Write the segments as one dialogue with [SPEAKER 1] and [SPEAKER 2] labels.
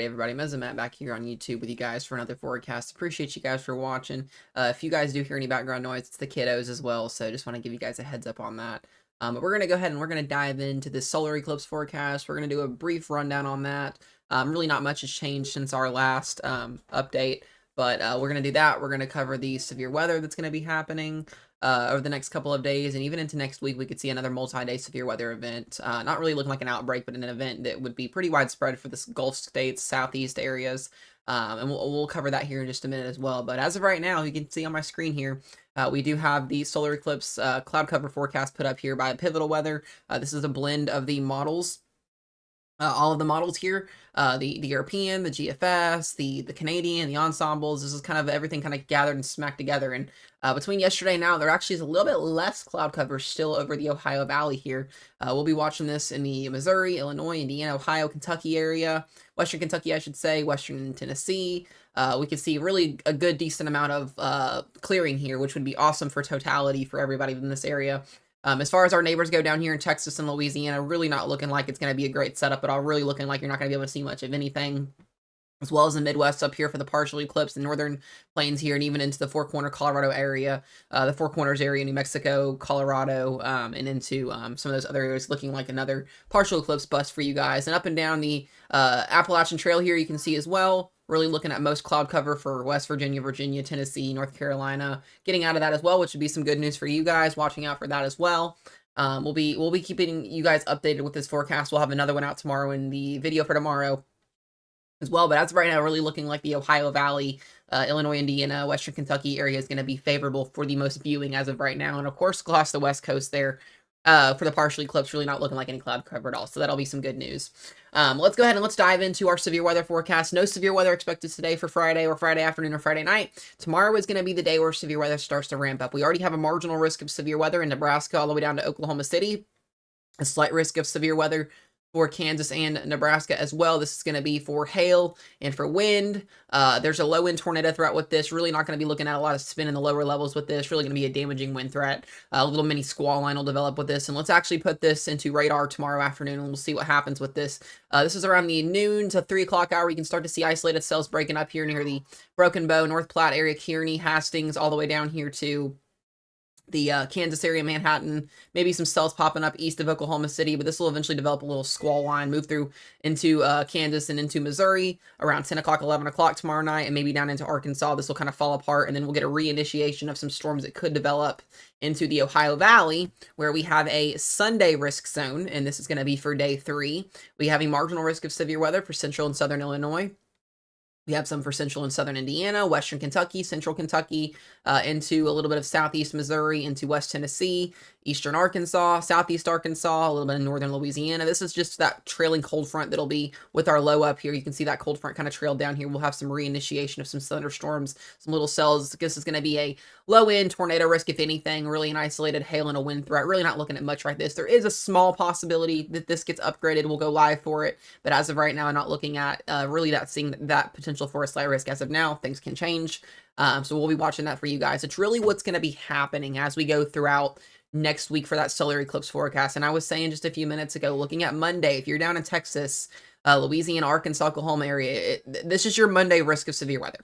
[SPEAKER 1] Alrighty, everybody, Mesomat back here on YouTube with you guys for another forecast. Appreciate you guys for watching. If you guys do hear any background noise, it's the kiddos as well, so just want to give you guys a heads up on that. But we're going to go ahead and we're going to dive into the solar eclipse forecast. We're going to do a brief rundown on that. Really not much has changed since our last update, but we're going to do that. We're going to cover the severe weather that's going to be happening over the next couple of days, and even into next week, we could see another multi-day severe weather event. Not really looking like an outbreak, but an event that would be pretty widespread for the Gulf states, southeast areas. And we'll cover that here in just a minute as well. But as of right now, you can see on my screen here, we do have the solar eclipse cloud cover forecast put up here by Pivotal Weather. This is a blend of the models. All of the models here, the European, the GFS, the Canadian, the ensembles. This is kind of everything kind of gathered and smacked together. And between yesterday and now, there actually is a little bit less cloud cover still over the Ohio Valley here. We'll be watching this in the Missouri, Illinois, Indiana, Ohio, Kentucky area, Western Kentucky, I should say, Western Tennessee. We can see really a good, decent amount of clearing here, which would be awesome for totality for everybody in this area. As far as our neighbors go down here in Texas and Louisiana, really not looking like it's going to be a great setup at all. Really looking like you're not going to be able to see much of anything. As well as the Midwest up here for the partial eclipse, the northern plains here, and even into the Four Corner Colorado area, the Four Corners area, New Mexico, Colorado, and into some of those other areas, looking like another partial eclipse bust for you guys. And up and down the Appalachian Trail here, you can see as well. Really looking at most cloud cover for West Virginia, Virginia, Tennessee, North Carolina. Getting out of that as well, which would be some good news for you guys. Watching out for that as well. We'll be keeping you guys updated with this forecast. We'll have another one out tomorrow in the video for tomorrow as well. But as of right now, really looking like the Ohio Valley, Illinois, Indiana, Western Kentucky area is going to be favorable for the most viewing as of right now. And of course, across the West Coast there, for the partial eclipse, really not looking like any cloud cover at all. So that'll be some good news. Let's go ahead and let's dive into our severe weather forecast. No severe weather expected today for Friday or Friday afternoon or Friday night. Tomorrow is going to be the day where severe weather starts to ramp up. We already have a marginal risk of severe weather in Nebraska all the way down to Oklahoma City. A slight risk of severe weather for Kansas and Nebraska as well. This is going to be for hail and for wind. There's a low wind tornado threat with this. Really not going to be looking at a lot of spin in the lower levels with this. Really going to be a damaging wind threat. A little mini squall line will develop with this. And let's actually put this into radar tomorrow afternoon, and we'll see what happens with this. This is around the noon to 3 o'clock hour. You can start to see isolated cells breaking up here near the Broken Bow, North Platte area, Kearney, Hastings, all the way down here to the Kansas area, Manhattan, maybe some cells popping up east of Oklahoma City, but this will eventually develop a little squall line, move through into Kansas and into Missouri around 10 o'clock, 11 o'clock tomorrow night, and maybe down into Arkansas. This will kind of fall apart, and then we'll get a reinitiation of some storms that could develop into the Ohio Valley, where we have a Sunday risk zone, and this is going to be for day 3. We have a marginal risk of severe weather for central and southern Illinois. We have some for central and southern Indiana, western Kentucky, central Kentucky, into a little bit of southeast Missouri, into west Tennessee, eastern Arkansas, southeast Arkansas, a little bit of northern Louisiana. This is just that trailing cold front that'll be with our low up here. You can see that cold front kind of trailed down here. We'll have some reinitiation of some thunderstorms, some little cells. This is going to be a low-end tornado risk, if anything, really an isolated hail and a wind threat. Really not looking at much right this. There is a small possibility that this gets upgraded. We'll go live for it. But as of right now, I'm not looking at really seeing that potential for a slight risk. As of now, things can change. So we'll be watching that for you guys. It's really what's going to be happening as we go throughout next week for that solar eclipse forecast. And I was saying just a few minutes ago, looking at Monday, if you're down in Texas, Louisiana, Arkansas, Oklahoma area, this is your Monday risk of severe weather.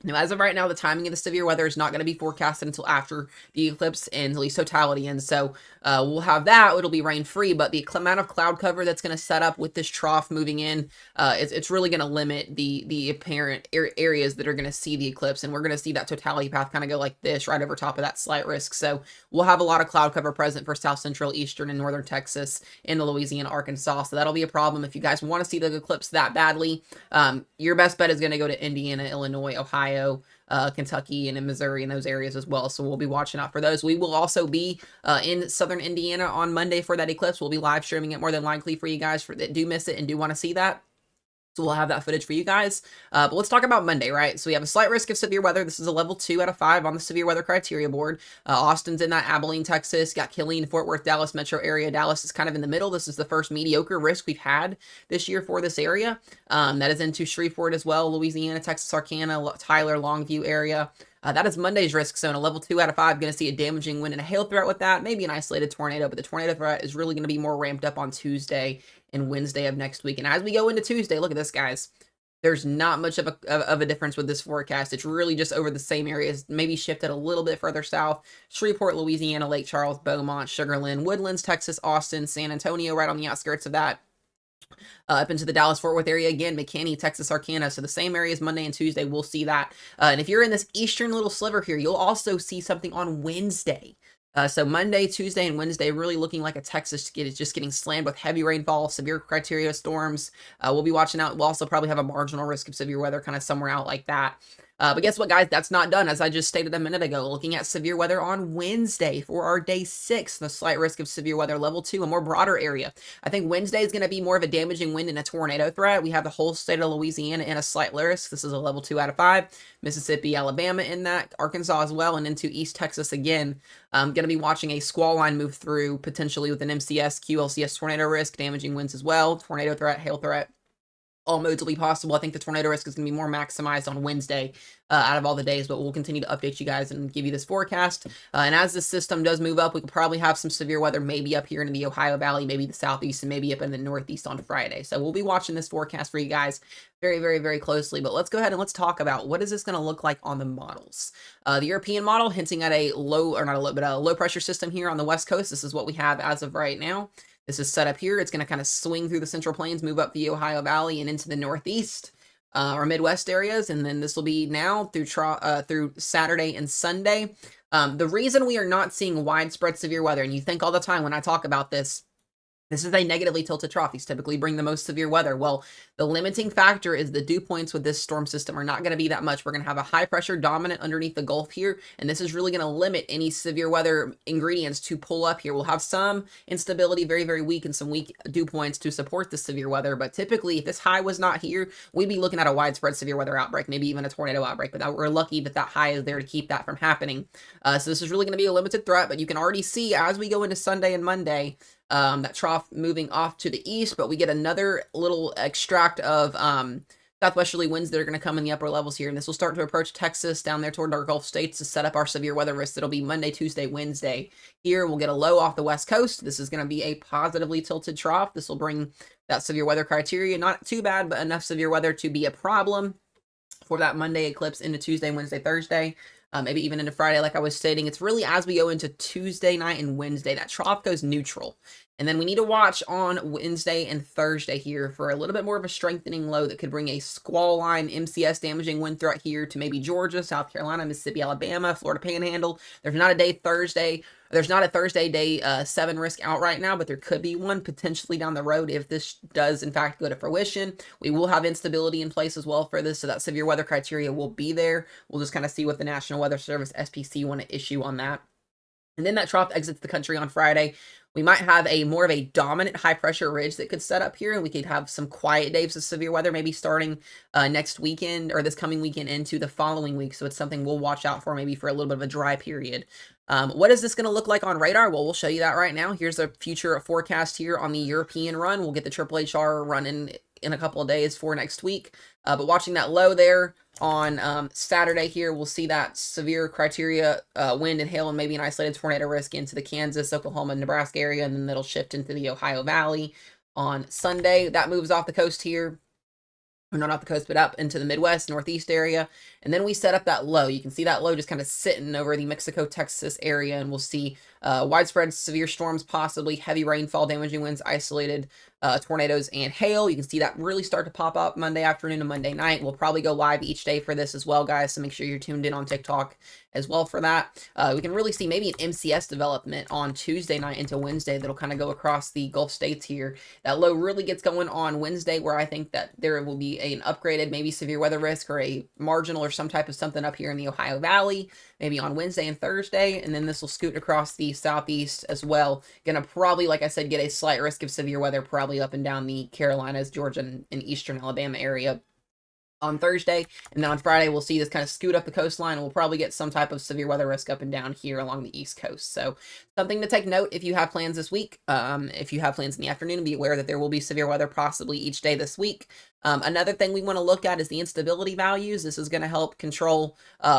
[SPEAKER 1] Now, as of right now, the timing of the severe weather is not going to be forecasted until after the eclipse and at least totality. And so we'll have that. It'll be rain-free, but the amount of cloud cover that's going to set up with this trough moving in, it's really going to limit the apparent areas that are going to see the eclipse. And we're going to see that totality path kind of go like this right over top of that slight risk. So we'll have a lot of cloud cover present for south central, eastern, and northern Texas into Louisiana, Arkansas. So that'll be a problem. If you guys want to see the eclipse that badly, your best bet is going to go to Indiana, Illinois, Ohio, Kentucky, and in Missouri, and those areas as well. So we'll be watching out for those. We will also be in southern Indiana on Monday for that eclipse. We'll be live streaming it more than likely for you guys that do miss it and do want to see that. So we'll have that footage for you guys. But let's talk about Monday, right? So we have a slight risk of severe weather. This is a level 2 out of 5 on the severe weather criteria board. Austin's in that Abilene, Texas. Got Killeen, Fort Worth, Dallas metro area. Dallas is kind of in the middle. This is the first mediocre risk we've had this year for this area. That is into Shreveport as well, Louisiana, Texarkana, Tyler, Longview area. That is Monday's risk zone, a level 2 out of 5. Going to see a damaging wind and a hail threat with that. Maybe an isolated tornado, but the tornado threat is really going to be more ramped up on Tuesday and Wednesday of next week. And as we go into Tuesday, look at this, guys. There's not much of a difference with this forecast. It's really just over the same areas, maybe shifted a little bit further south. Shreveport, Louisiana, Lake Charles, Beaumont, Sugarland, Woodlands, Texas, Austin, San Antonio, right on the outskirts of that. Up into the Dallas-Fort Worth area again, McKinney, Texarkana. So the same areas Monday and Tuesday, we'll see that. And if you're in this eastern little sliver here, you'll also see something on Wednesday. So Monday, Tuesday, and Wednesday really looking like a Texas is just getting slammed with heavy rainfall, severe criteria storms. We'll be watching out. We'll also probably have a marginal risk of severe weather kind of somewhere out like that. But guess what, guys? That's not done. As I just stated a minute ago, looking at severe weather on Wednesday for our day 6, the slight risk of severe weather level 2, a more broader area. I think Wednesday is going to be more of a damaging wind and a tornado threat. We have the whole state of Louisiana in a slight risk. This is a level 2 out of 5. Mississippi, Alabama in that, Arkansas as well, and into East Texas again. I'm going to be watching a squall line move through, potentially with an MCS, QLCS tornado risk, damaging winds as well, tornado threat, hail threat. All modes will be possible. I think the tornado risk is going to be more maximized on Wednesday out of all the days, but we'll continue to update you guys and give you this forecast. And as the system does move up, we could probably have some severe weather maybe up here in the Ohio Valley, maybe the southeast, and maybe up in the northeast on Friday. So we'll be watching this forecast for you guys very, very, very closely. But let's go ahead and let's talk about what is this going to look like on the models. The European model hinting at a low, or not a low, but a low pressure system here on the west coast. This is what we have as of right now. This is set up here. It's going to kind of swing through the Central Plains, move up the Ohio Valley and into the Northeast or Midwest areas. And then this will be now through Saturday and Sunday. The reason we are not seeing widespread severe weather, and you think all the time when I talk about this is a negatively tilted trough. These typically bring the most severe weather. Well, the limiting factor is the dew points with this storm system are not going to be that much. We're going to have a high pressure dominant underneath the Gulf here, and this is really going to limit any severe weather ingredients to pull up here. We'll have some instability, very, very weak, and some weak dew points to support the severe weather, but typically if this high was not here, we'd be looking at a widespread severe weather outbreak, maybe even a tornado outbreak, but we're lucky that that high is there to keep that from happening. So this is really going to be a limited threat, but you can already see as we go into Sunday and Monday, that trough moving off to the east, but we get another little extract of southwesterly winds that are going to come in the upper levels here, and this will start to approach Texas down there toward our Gulf states to set up our severe weather risk. It'll be Monday, Tuesday, Wednesday. Here we'll get a low off the west coast. This is going to be a positively tilted trough. This will bring that severe weather criteria, not too bad, but enough severe weather to be a problem for that Monday eclipse into Tuesday, Wednesday, Thursday. Maybe even into Friday, like I was stating. It's really as we go into Tuesday night and Wednesday, that trough goes neutral. And then we need to watch on Wednesday and Thursday here for a little bit more of a strengthening low that could bring a squall line, MCS damaging wind threat here to maybe Georgia, South Carolina, Mississippi, Alabama, Florida Panhandle. There's not a Thursday day 7 risk out right now, but there could be one potentially down the road if this does in fact go to fruition. We will have instability in place as well for this, so that severe weather criteria will be there. We'll just kind of see what the National Weather Service SPC want to issue on that. And then that trough exits the country on Friday. We might have a more of a dominant high pressure ridge that could set up here, and we could have some quiet days of severe weather, maybe starting next weekend or this coming weekend into the following week. So it's something we'll watch out for maybe for a little bit of a dry period. What is this going to look like on radar? Well, we'll show you that right now. Here's a future forecast here on the European run. We'll get the Triple HR run in a couple of days for next week. But watching that low there on Saturday here, we'll see that severe criteria wind and hail and maybe an isolated tornado risk into the Kansas, Oklahoma, Nebraska area, and then it'll shift into the Ohio Valley on Sunday. That moves off the coast here. Or not off the coast, but up into the Midwest, Northeast area. And then we set up that low. You can see that low just kind of sitting over the Mexico, Texas area, and we'll see widespread severe storms, possibly heavy rainfall, damaging winds, isolated tornadoes, and hail. You can see that really start to pop up Monday afternoon and Monday night. We'll probably go live each day for this as well, guys, so make sure you're tuned in on TikTok as well for that. We can really see maybe an MCS development on Tuesday night into Wednesday that'll kind of go across the Gulf states here. That low really gets going on Wednesday, where I think that there will be an upgraded maybe severe weather risk or a marginal or some type of something up here in the Ohio Valley, maybe on Wednesday and Thursday, and then this will scoot across the southeast as well. Gonna probably, like I said, get a slight risk of severe weather probably up and down the Carolinas, Georgia, and eastern Alabama area on Thursday, and then on Friday we'll see this kind of scoot up the coastline, and we'll probably get some type of severe weather risk up and down here along the East Coast. So something to take note if you have plans this week. If you have plans in the afternoon, be aware that there will be severe weather possibly each day this week. Another thing we want to look at is the instability values. This is going to help control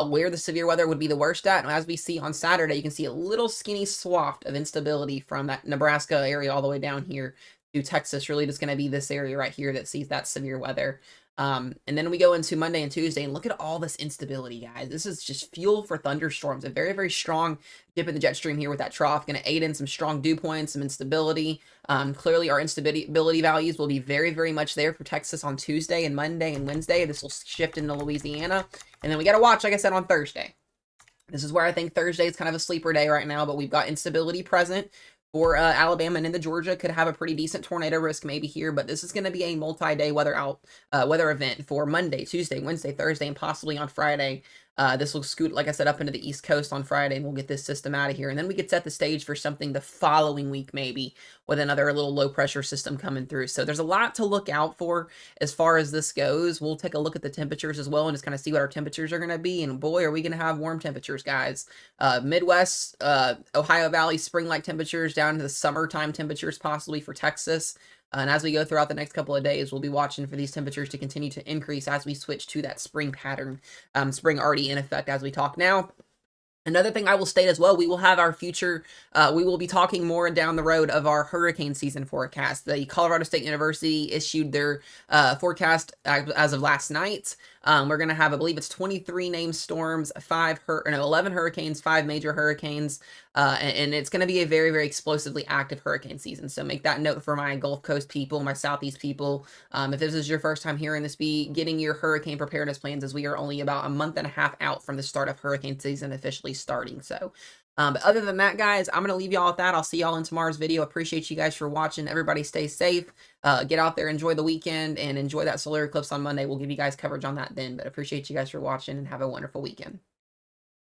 [SPEAKER 1] where the severe weather would be the worst at. And as we see on Saturday, you can see a little skinny swath of instability from that Nebraska area all the way down here to Texas. Really just going to be this area right here that sees that severe weather. And then we go into Monday and Tuesday and look at all this instability, guys. This is just fuel for thunderstorms. A very, very strong dip in the jet stream here with that trough. Going to aid in some strong dew points, some instability. Clearly, our instability values will be very, very much there for Texas on Tuesday and Monday and Wednesday. This will shift into Louisiana. And then we got to watch, like I said, on Thursday. This is where I think Thursday is kind of a sleeper day right now, but we've got instability present for Alabama and into Georgia. Could have a pretty decent tornado risk maybe here, but this is going to be a multi-day weather event for Monday, Tuesday, Wednesday, Thursday, and possibly on Friday. This will scoot, like I said, up into the East Coast on Friday, and we'll get this system out of here. And then we could set the stage for something the following week, maybe, with another little low-pressure system coming through. So there's a lot to look out for as far as this goes. We'll take a look at the temperatures as well and just kind of see what our temperatures are going to be. And boy, are we going to have warm temperatures, guys. Midwest, Ohio Valley, spring-like temperatures down to the summertime temperatures possibly for Texas. And as we go throughout the next couple of days, we'll be watching for these temperatures to continue to increase as we switch to that spring pattern. Spring already in effect as we talk now. Another thing I will state as well, we will have our future, we will be talking more down the road of our hurricane season forecast. The Colorado State University issued their forecast as of last night. We're going to have, I believe it's 23 named storms, 11 hurricanes, 5 major hurricanes, and it's going to be a very, very explosively active hurricane season. So make that note for my Gulf Coast people, my Southeast people. If this is your first time hearing this, be getting your hurricane preparedness plans, as we are only about a month and a half out from the start of hurricane season officially starting. So but other than that, guys, I'm going to leave y'all with that. I'll see y'all in tomorrow's video. Appreciate you guys for watching. Everybody stay safe. Get out there, enjoy the weekend, and enjoy that solar eclipse on Monday. We'll give you guys coverage on that then. But appreciate you guys for watching, and have a wonderful weekend.